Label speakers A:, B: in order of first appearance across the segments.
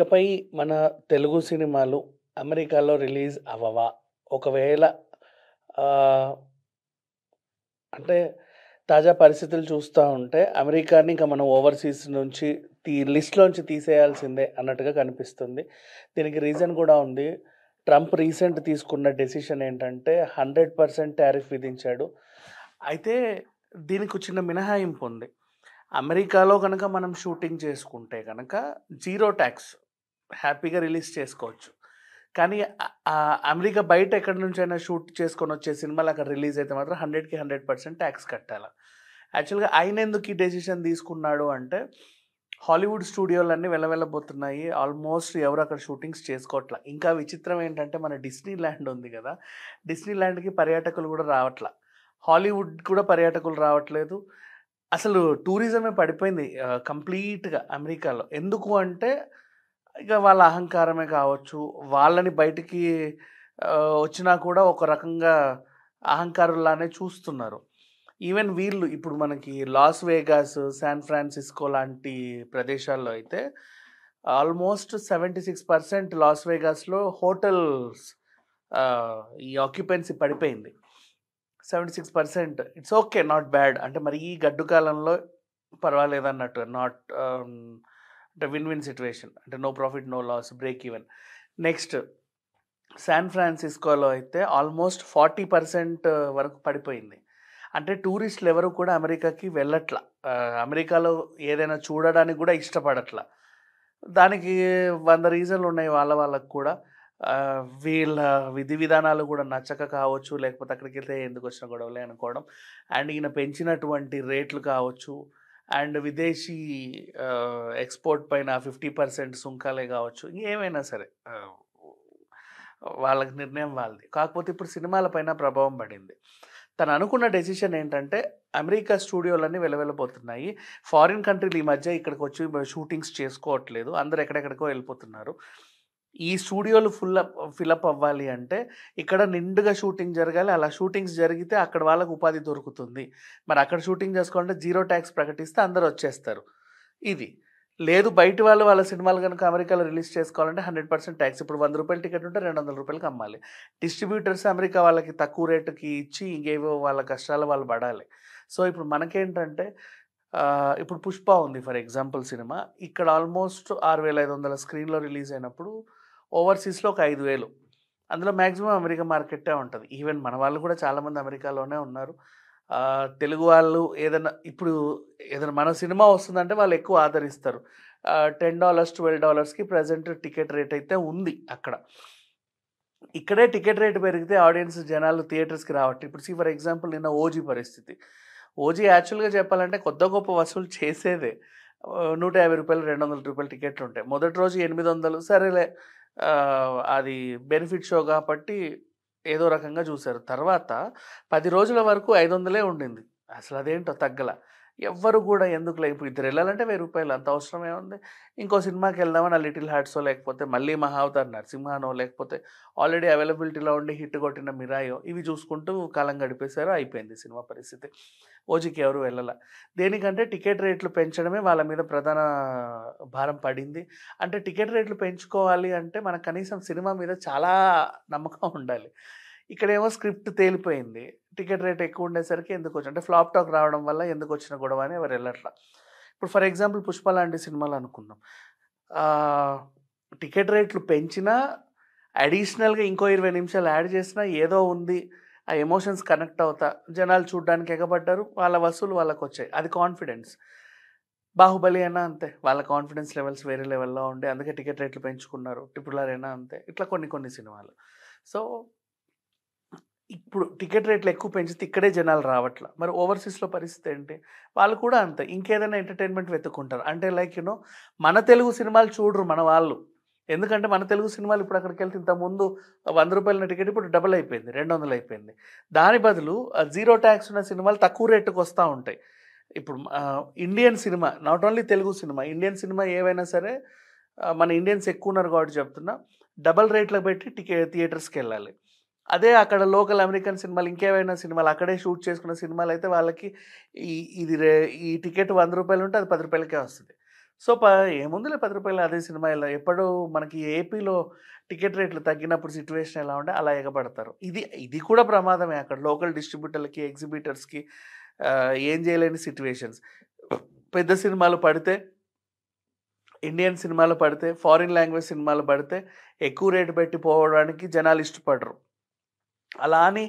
A: ఇకపై మన తెలుగు సినిమాలు అమెరికాలో రిలీజ్ అవ్వవా? ఒకవేళ ఆహ్, అంటే తాజా పరిస్థితులు చూస్తా ఉంటే అమెరికాని ఇంక మనం ఓవర్‌సీస్ నుంచి లిస్ట్‌లోంచి తీసేయాల్సిందే అన్నట్టుగా కనిపిస్తుంది. దీనికి రీజన్ కూడా ఉంది. ట్రంప్ రీసెంట్ తీసుకున్న డెసిషన్ ఏంటంటే 100% టారిఫ్ విధించాడు. అయితే దీనికి చిన్న మినహాయింపు ఉంది. అమెరికాలో గనక మనం షూటింగ్ చేసుకుంటే గనక జీరో టాక్స్ హ్యాపీగా రిలీజ్ చేసుకోవచ్చు. కానీ అమెరికా బయట ఎక్కడి నుంచైనా షూట్ చేసుకొనొచ్చే సినిమాలు అక్కడ రిలీజ్ అయితే మాత్రం 100కి 100% టాక్స్ కట్టాల. యాక్చువల్‌గా ఆయనెందుకు ఈ డెసిషన్ తీసుకున్నాడు అంటే, హాలీవుడ్ స్టూడియోలన్నీ వెలవెలబోతున్నాయి. ఆల్మోస్ట్ ఎవరు అక్కడ షూటింగ్స్ చేసుకోవట్ల. ఇంకా విచిత్రం ఏంటంటే మన డిస్నీ ల్యాండ్ ఉంది గదా! డిస్నీ ల్యాండ్‌కి పర్యాటకులు గూడా రావట్ల. హాలీవుడ్ కూడా పర్యాటకులు రావట్లేదు. అసలు టూరిజమే పడిపోయింది కంప్లీట్‌గా అమెరికాలో. ఎందుకు అంటే ఇక వాళ్ళ అహంకారమే కావచ్చు. వాళ్ళని బయటికి వచ్చినా కూడా ఒక రకంగా అహంకారుల్లానే చూస్తున్నారు. ఈవెన్ వీళ్ళు ఇప్పుడు మనకి లాస్ వేగాస్, శాన్ ఫ్రాన్సిస్కో లాంటి ప్రదేశాల్లో అయితే ఆల్మోస్ట్ 76% లాస్ వేగాస్‌లో హోటల్స్ ఈ ఆక్యుపెన్సీ పడిపోయింది. 76% ఇట్స్ ఓకే. Not bad. అంటే మరీ గడ్డు కాలంలో పర్వాలేదన్నట్టు. నాట్ అంటే విన్ విన్ సిట్యుయేషన్. అంటే no profit, no loss, break even. Next శాన్ ఫ్రాన్సిస్కోలో అయితే ఆల్మోస్ట్ 40% వరకు పడిపోయింది. అంటే టూరిస్టులు ఎవరు కూడా అమెరికాకి వెళ్ళట్ల. అమెరికాలో ఏదైనా చూడడానికి కూడా ఇష్టపడట్ల. దానికి 100 రీజన్‌లున్నాయి వాళ్ళకి కూడా. వీళ్ళ విధి విధానాలు కూడా నచ్చక కావచ్చు, లేకపోతే అక్కడికెళ్తే ఎందుకొచ్చిన గొడవలే అనుకోవడం. అండ్ ఈయన పెంచినటువంటి రేట్లు కావచ్చు, అండ్ విదేశీ ఎక్స్‌పోర్ట్ పైన 50% సుంకాలే కావచ్చు, ఏమైనా సరే వాళ్ళకి నిర్ణయం వాళ్ళది. కాకపోతే ఇప్పుడు సినిమాల పైన ప్రభావం పడింది. తను అనుకున్న డెసిషన్ ఏంటంటే, అమెరికా స్టూడియోలన్నీ వెలవెలబోతున్నాయి. ఫారిన్ కంట్రీలు ఈ మధ్య ఇక్కడికొచ్చి షూటింగ్స్ చేసుకోవట్లేదు. అందరూ ఎక్కడెక్కడికో వెళ్ళిపోతున్నారు. ఈ స్టూడియోలు ఫిలప్ అవ్వాలి అంటే, ఇక్కడ నిండుగా షూటింగ్ జరగాలి. అలా షూటింగ్స్ జరిగితే అక్కడ వాళ్ళకి ఉపాధి దొరుకుతుంది. మరి అక్కడ షూటింగ్ చేసుకోవాలంటే జీరో టాక్స్ ప్రకటిస్తే అందరూ వచ్చేస్తారు. ఇది. లేదు బయటి వాళ్ళు వాళ్ళ సినిమాలు గనుక అమెరికాలో రిలీజ్ చేసుకోవాలంటే 100% టాక్స్. ఇప్పుడు రూ. 100 టికెట్ ఉంటే రూ. 200కి అమ్మాలి. డిస్ట్రిబ్యూటర్స్ అమెరికా వాళ్ళకి తక్కువ రేటుకి ఇచ్చి ఇంకేవో వాళ్ళ కష్టాలు వాళ్ళు పడాలి. సో, ఇప్పుడు మనకేంటంటే ఇప్పుడు 'పుష్ప' ఉంది ఫర్ ఎగ్జాంపుల్ సినిమా. ఇక్కడ ఆల్మోస్ట్ 6500 స్క్రీన్‌లో రిలీజ్ అయినప్పుడు ఓవర్‌సీస్‌లో ఒక 5000. అందులో మాక్సిమం అమెరికా మార్కెట్టే ఉంటది. ఈవెన్ మన వాళ్ళు కూడా చాలామంది అమెరికాలోనే ఉన్నారు. తెలుగు వాళ్ళు ఏదైనా మన సినిమా వస్తుందంటే వాళ్ళు ఎక్కువ ఆదరిస్తారు. $10, $12కి ప్రెజెంట్ టికెట్ రేట్ అయితే ఉంది అక్కడ. ఇక్కడే టికెట్ రేట్ పెరిగితే ఆడియన్స్ జనాలు థియేటర్స్‌కి రావట్లేదు. ఇప్పుడు ఫర్ ఎగ్జాంపుల్ నిన్న 'ఓజీ' పరిస్థితి. 'ఓజీ' యాక్చువల్‌గా చెప్పాలంటే కొద్దో గొప్ప వసూలు చేసేదే. రూ. 150, రూ. 200 టికెట్లుంటాయి. మొదటి రోజు 800 సరేలే అది బెనిఫిట్ షో కాబట్టి ఏదో రకంగా చూసారు. తర్వాత 10 రోజుల వరకు 500 ఉండింది. అసలదేంటో తగ్గల. ఎవ్వరు గూడా ఎందుకులే ఇప్పుడు ఇద్దరెళ్ళాలంటే రూ. 1000 అంత అవసరం ఏముంది? ఇంకో సినిమాకెళ్దామని ఆ 'లిటిల్ హార్ట్సో' లేకపోతే మళ్ళీ 'మహావతార్ నరసింహానో' లేకపోతే ఆల్రెడీ అవైలబిలిటీలో ఉండి హిట్ కొట్టిన 'మిరాయో' ఇవి చూసుకుంటూ కాలం గడిపేశారు. అయిపోయింది సినిమా పరిస్థితి. 'ఓజీకి' ఎవరు వెళ్ళల. దేనికంటే టికెట్ రేట్లు పెంచడమే వాళ్ళ మీద ప్రధాన భారం పడింది. అంటే టికెట్ రేట్లు పెంచుకోవాలి అంటే మనకు కనీసం సినిమా మీద చాలా నమ్మకం ఉండాలి. ఇక్కడేమో స్క్రిప్ట్ తేలిపోయింది. టికెట్ రేట్ ఎక్కువ ఉండేసరికి ఎందుకొచ్చి అంటే ఫ్లాప్ టాక్ రావడం వల్ల ఎందుకొచ్చిన గొడవ అని ఎవరు ఎళ్ళట్ల. ఇప్పుడు ఫర్ ఎగ్జాంపుల్ 'పుష్ప' లాంటి సినిమాలు అనుకుందాం. ఆహ్, టికెట్ రేట్లు పెంచినా అడిషనల్‌గా ఇంకో 20 నిమిషాలు యాడ్ చేసినా ఏదో ఉంది. ఆ ఎమోషన్స్ కనెక్ట్ అవుతా జనాలు చూడ్డానికి ఎగబడ్డారు. వాళ్ళ వసూలు వాళ్ళకొచ్చాయి. అది కాన్ఫిడెన్స్. 'బాహుబలి' అయినా అంతే. వాళ్ళ కాన్ఫిడెన్స్ లెవెల్స్ వేరే లెవెల్‌లో ఉండే అందుకే టికెట్ రేట్లు పెంచుకున్నారు. 'ట్రిపుల్ ఆర్' అయినా అంతే. ఇట్లా కొన్ని సినిమాలు. సో ఇప్పుడు టికెట్ రేట్లు ఎక్కువ పెంచితే ఇక్కడే జనాలు రావట్ల. మరి ఓవర్‌సీస్‌లో పరిస్థితి ఏంటి? వాళ్ళు కూడా అంతే. ఇంకేదైనా ఎంటర్‌టైన్‌మెంట్ వెతుక్కుంటారు. అంటే లైక్ మన తెలుగు సినిమాలు చూడరు మన వాళ్ళు. ఎందుకంటే మన తెలుగు సినిమాలు ఇప్పుడు అక్కడికెళ్తే ఇంతకుముందు రూ. 100 టికెట్ ఇప్పుడు డబుల్ అయిపోయింది. 200 అయిపోయింది. దాని బదులు జీరో టాక్స్ ఉన్న సినిమాలు తక్కువ రేటుకొస్తా ఉంటాయి. ఇప్పుడు Indian cinema not only Telugu cinema. Indian cinema ఏవైనా సరే మన ఇండియన్స్ ఎక్కువున్నారు కాబట్టి చెప్తున్నా. డబుల్ రేట్‌లో పెట్టి థియేటర్స్‌కెళ్ళాలి. అదే అక్కడ లోకల్ అమెరికన్ సినిమాలు ఇంకేవైనా సినిమాలు అక్కడే షూట్ చేసుకున్న సినిమాలయితే వాళ్ళకి ఈ ఇది రే ఈ టికెట్ రూ. 100 ఉంటే అది రూ. 10కే వస్తది. సో, ఏముందిలే రూ. 10 అదే సినిమా ఇలా ఎప్పుడూ మనకి ఏపీలో టికెట్ రేట్లు తగ్గినప్పుడు సిట్యుయేషన్ ఎలా ఉంటే అలా ఎగబడతారు. ఇది కూడా ప్రమాదమే అక్కడ లోకల్ డిస్ట్రిబ్యూటర్‌లకి, ఎగ్జిబిటర్స్‌కి ఏం చేయలేని సిట్యుయేషన్స్. పెద్ద సినిమాలు పడితే, ఇండియన్ సినిమాలు పడితే, ఫారిన్ లాంగ్వేజ్ సినిమాలు పడితే ఎక్కువ రేటు పెట్టి పోవడానికి జనాలు ఇష్టపడరు. అలా అని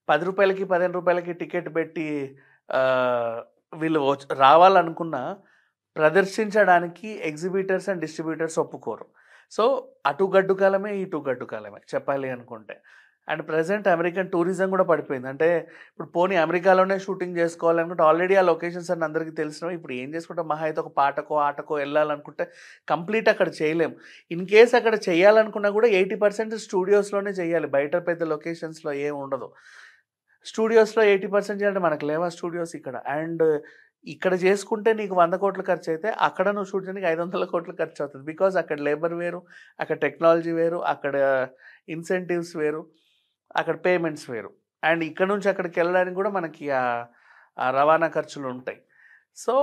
A: రూ. 10కి, రూ. 15కి టికెట్ పెట్టి వీళ్ళు రావాలనుకున్నా ప్రదర్శించడానికి ఎగ్జిబిటర్స్ అండ్ డిస్ట్రిబ్యూటర్స్ ఒప్పుకోరు. సో, అటు గడ్డు కాలమే, ఇటు గడ్డు కాలమే చెప్పాలి అనుకుంటే. అండ్ ప్రెజెంట్ అమెరికన్ టూరిజం కూడా పడిపోయింది. అంటే ఇప్పుడు పోనీ అమెరికాలోనే షూటింగ్ చేసుకోవాలనుకుంటే ఆల్రెడీ ఆ లొకేషన్స్ అన్నీ అందరికీ తెలిసినవి. ఇప్పుడు ఏం చేసుకుంటాం, మహా అయితే ఒక పాటకో, ఆటకో వెళ్ళాలనుకుంటే కంప్లీట్ అక్కడ చేయలేం. ఇన్ కేస్ అక్కడ చేయాలనుకున్నా కూడా 80% స్టూడియోస్‌లోనే చేయాలి. బయట పెద్ద లొకేషన్స్‌లో ఏం ఉండదు. స్టూడియోస్‌లో 80% చేయాలంటే మనకు లేవా స్టూడియోస్ ఇక్కడ. అండ్ ఇక్కడ చేసుకుంటే నీకు 100,00,00,000 ఖర్చయితే, అక్కడ నువ్వు షూట్ చేయడానికి 500,00,00,000 ఖర్చవుతది. బికాజ్ అక్కడ లేబర్ వేరు, అక్కడ టెక్నాలజీ వేరు, అక్కడ ఇన్సెంటివ్స్ వేరు, అక్కడ పేమెంట్స్ వేరు. అండ్ ఇక్కడ నుంచి అక్కడికెళ్ళడానికి కూడా మనకి ఆ రవాణా ఖర్చులుంటాయి. సో,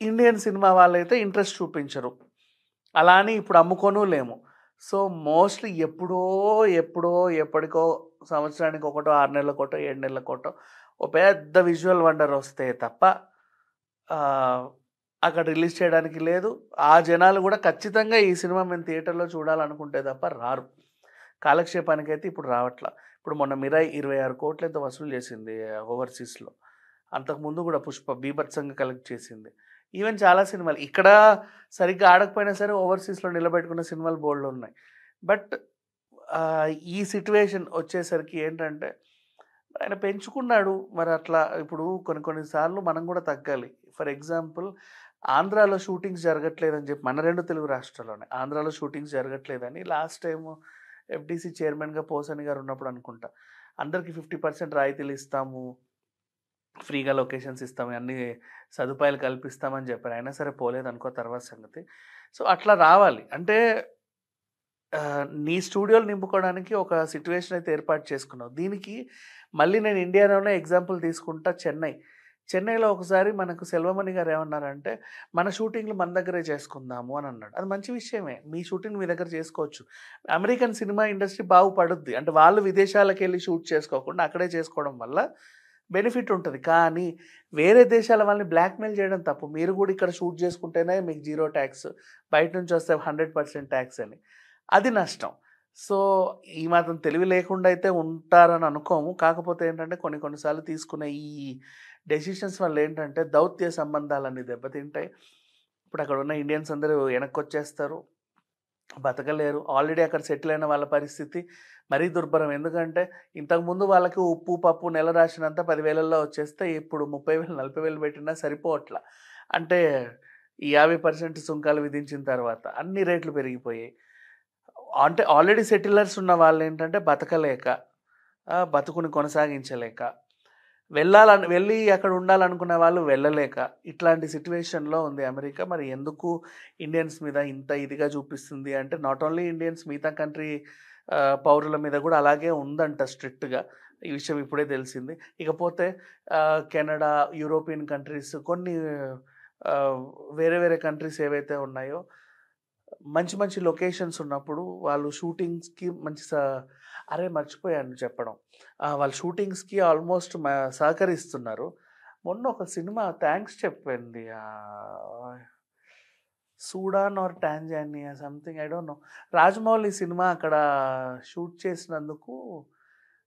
A: ఇండియన్ సినిమా వాళ్ళైతే ఇంట్రెస్ట్ చూపించరు. అలా అని ఇప్పుడు అమ్ముకోను లేము. సో, మోస్ట్‌లీ ఎప్పుడో, ఎప్పటికో సంవత్సరానికి ఒకటో, 6 నెలలకోటో, 7 నెలలకోటో ఓ పెద్ద విజువల్ వండర్ వస్తే తప్ప ఆహ్, అక్కడ రిలీజ్ చేయడానికి లేదు. ఆ జనాలు కూడా ఖచ్చితంగా ఈ సినిమా మేము థియేటర్‌లో చూడాలనుకుంటే తప్ప రారు. కాలక్షేపానికైతే ఇప్పుడు రావట్ల. ఇప్పుడు మొన్న 'మిరాయ్' 26,00,00,000 ఎంతో వసూలు చేసింది ఓవర్‌సీస్‌లో. అంతకుముందు కూడా 'పుష్ప' బీభత్సంగా కలెక్ట్ చేసింది. ఈవెన్ చాలా సినిమాలు ఇక్కడ సరిగ్గా ఆడకపోయినా సరే ఓవర్‌సీస్‌లో నిలబెట్టుకున్న సినిమాలు బోలెడున్నాయి. బట్ ఈ సిట్యుయేషన్ వచ్చేసరికి ఏంటంటే ఆయన పెంచుకున్నాడు. మరి అట్లా ఇప్పుడు కొన్ని సార్లు మనం కూడా తగ్గాలి. ఫర్ ఎగ్జాంపుల్ ఆంధ్రాలో షూటింగ్స్ జరగట్లేదని చెప్పి మన 2 తెలుగు రాష్ట్రాల్లోనే. ఆంధ్రాలో షూటింగ్స్ జరగట్లేదని లాస్ట్ టైము ఎఫ్‌డీసీ చైర్మన్‌గా పోసాని గారు ఉన్నప్పుడు అనుకుంటా. అందరికి 50% రాయితీలు ఇస్తాము. ఫ్రీగా లొకేషన్స్ ఇస్తాము. అన్నీ సదుపాయాలు కల్పిస్తామని చెప్పారు. అయినా సరే పోలేదనుకో తర్వాత సంగతి. సో, అట్లా రావాలి. అంటే నీ స్టూడియోలు నింపుకోవడానికి ఒక సిట్యుయేషన్ అయితే ఏర్పాటు చేసుకున్నావు. దీనికి మళ్ళీ నేను ఇండియాలోనే ఎగ్జాంపుల్ తీసుకుంటా చెన్నై. చెన్నైలో ఒకసారి మనకు సెల్వమణి గారు ఏమన్నారంటే, "మన షూటింగ్‌లు మన దగ్గరే చేసుకుందాము" అని అన్నాడు. అది మంచి విషయమే. మీ షూటింగ్ మీ దగ్గర చేసుకోవచ్చు. అమెరికన్ సినిమా ఇండస్ట్రీ బాగుపడుద్ది. అంటే వాళ్ళు విదేశాలకెళ్ళి షూట్ చేసుకోకుండా అక్కడే చేసుకోవడం వల్ల బెనిఫిట్ ఉంటది. కానీ వేరే దేశాల వాళ్ళని బ్లాక్‌మెయిల్ చేయడం తప్పు. మీరు కూడా ఇక్కడ షూట్ చేసుకుంటేనే మీకు 0 టాక్స్. బయట నుంచి వస్తే 100% టాక్స్ అని. అది నష్టం. సో, ఈ మాత్రం తెలివి లేకుండా అయితే ఉంటారని అనుకోము. కాకపోతే ఏంటంటే కొన్ని సార్లు తీసుకునే ఈ డెసిషన్స్ వల్ల ఏంటంటే దౌత్య సంబంధాలన్నీ దెబ్బతింటాయి. ఇప్పుడు అక్కడ ఉన్న ఇండియన్స్ అందరూ వెనక్కొచ్చేస్తారు. బతకలేరు. ఆల్రెడీ అక్కడ సెటిల్ అయిన వాళ్ళ పరిస్థితి మరీ దుర్భరం. ఎందుకంటే ఇంతకుముందు వాళ్ళకి ఉప్పు, పప్పు నెల రాశినంతా 10,000లో వచ్చేస్తే ఇప్పుడు 30,000, 40,000 పెట్టినా సరిపోవట్ల. అంటే ఈ 50% సుంకాలు విధించిన తర్వాత అన్ని రేట్లు పెరిగిపోయాయి. అంటే ఆల్రెడీ సెటిలర్స్ ఉన్న వాళ్ళేంటంటే బతకలేక, బతుకుని కొనసాగించలేక, వెళ్ళి అక్కడ ఉండాలనుకున్న వాళ్ళు వెళ్ళలేక, ఇట్లాంటి సిట్యుయేషన్‌లో ఉంది అమెరికా. మరి ఎందుకు ఇండియన్స్ మీద ఇంత ఇదిగా చూపిస్తుంది అంటే నాట్ ఓన్లీ ఇండియన్స్ మిగతా కంట్రీ పౌరుల మీద కూడా అలాగే ఉందంట స్ట్రిక్ట్‌గా. ఈ విషయం ఇప్పుడే తెలిసింది. ఇకపోతే కెనడా, యూరోపియన్ కంట్రీస్ కొన్ని ఆహ్, వేరే కంట్రీస్ ఏవైతే ఉన్నాయో మంచి లొకేషన్స్ ఉన్నప్పుడు వాళ్ళు షూటింగ్స్‌కి మంచి అరే! మర్చిపోయాను చెప్పడం. వాళ్ళు షూటింగ్స్‌కి ఆల్మోస్ట్ సహకరిస్తున్నారు. మొన్న ఒక సినిమా థాంక్స్ చెప్పింది. 'Sudan or Tanzania' something I don't know. Rajamouli సినిమా అక్కడ షూట్ చేసినందుకు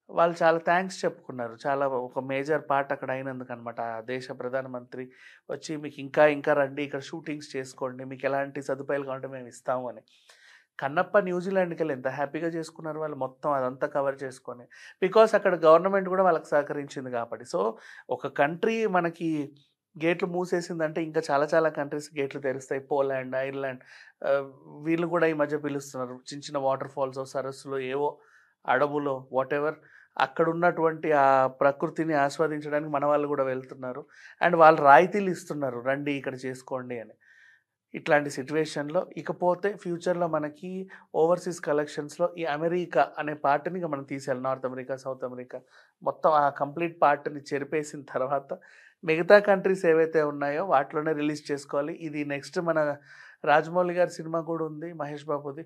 A: వాళ్ళు చాలా థాంక్స్ చెప్పుకున్నారు. చాలా ఒక మేజర్ పార్ట్ అక్కడ అయినందుకనమాట. ఆ దేశ ప్రధానమంత్రి వచ్చి మీకు ఇంకా రండి ఇక్కడ షూటింగ్స్ చేసుకోండి. మీకు ఎలాంటి సదుపాయాలు కావాలంటే మేము ఇస్తాము అని. కన్నప్ప న్యూజిలాండ్‌కెళ్ళి ఎంత హ్యాపీగా చేసుకున్నారు వాళ్ళు మొత్తం అదంతా కవర్ చేసుకొని. బికాజ్ అక్కడ గవర్నమెంట్ కూడా వాళ్ళకి సహకరించింది కాబట్టి. సో, ఒక కంట్రీ మనకి గేట్లు మూసేసిందంటే ఇంకా చాలా కంట్రీస్ గేట్లు తెరుస్తాయి. పోలాండ్, ఐర్లాండ్ వీళ్ళు కూడా ఈ మధ్య పిలుస్తున్నారు. చిన్న వాటర్ ఫాల్సో, సరస్సులో ఏవో అడవులో వాటెవర్ అక్కడున్నటువంటి ఆ ప్రకృతిని ఆస్వాదించడానికి మన వాళ్ళు కూడా వెళ్తున్నారు. అండ్ వాళ్ళు రాయితీలు ఇస్తున్నారు. రండి ఇక్కడ చేసుకోండి అని. ఇట్లాంటి సిట్యుయేషన్‌లో ఇకపోతే ఫ్యూచర్‌లో మనకి ఓవర్‌సీస్ కలెక్షన్స్‌లో ఈ అమెరికా అనే పార్ట్‌ని ఇక మనం తీసేయాలి. నార్త్ అమెరికా, సౌత్ అమెరికా మొత్తం ఆ కంప్లీట్ పార్ట్‌ని చెరిపేసిన తర్వాత మిగతా కంట్రీస్ ఏవైతే ఉన్నాయో వాటిలోనే రిలీజ్ చేసుకోవాలి. ఇది నెక్స్ట్ మన రాజమౌళి గారి సినిమా కూడా ఉంది మహేష్ బాబుది.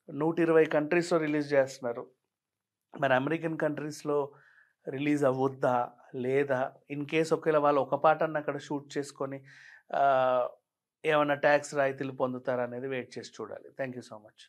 A: 120 కంట్రీస్‌లో రిలీజ్ చేస్తున్నారు. మరి అమెరికన్ కంట్రీస్‌లో రిలీజ్ అవ్వొద్దా? లేదా? ఇన్ కేస్ ఒకవేళ వాళ్ళు ఒక పాటన్నా అక్కడ షూట్ చేసుకొని ఆహ్, ఏమన్నా టాక్స్ రాయితీలు పొందుతారా అనేది వెయిట్ చేసి చూడాలి. Thank you so much.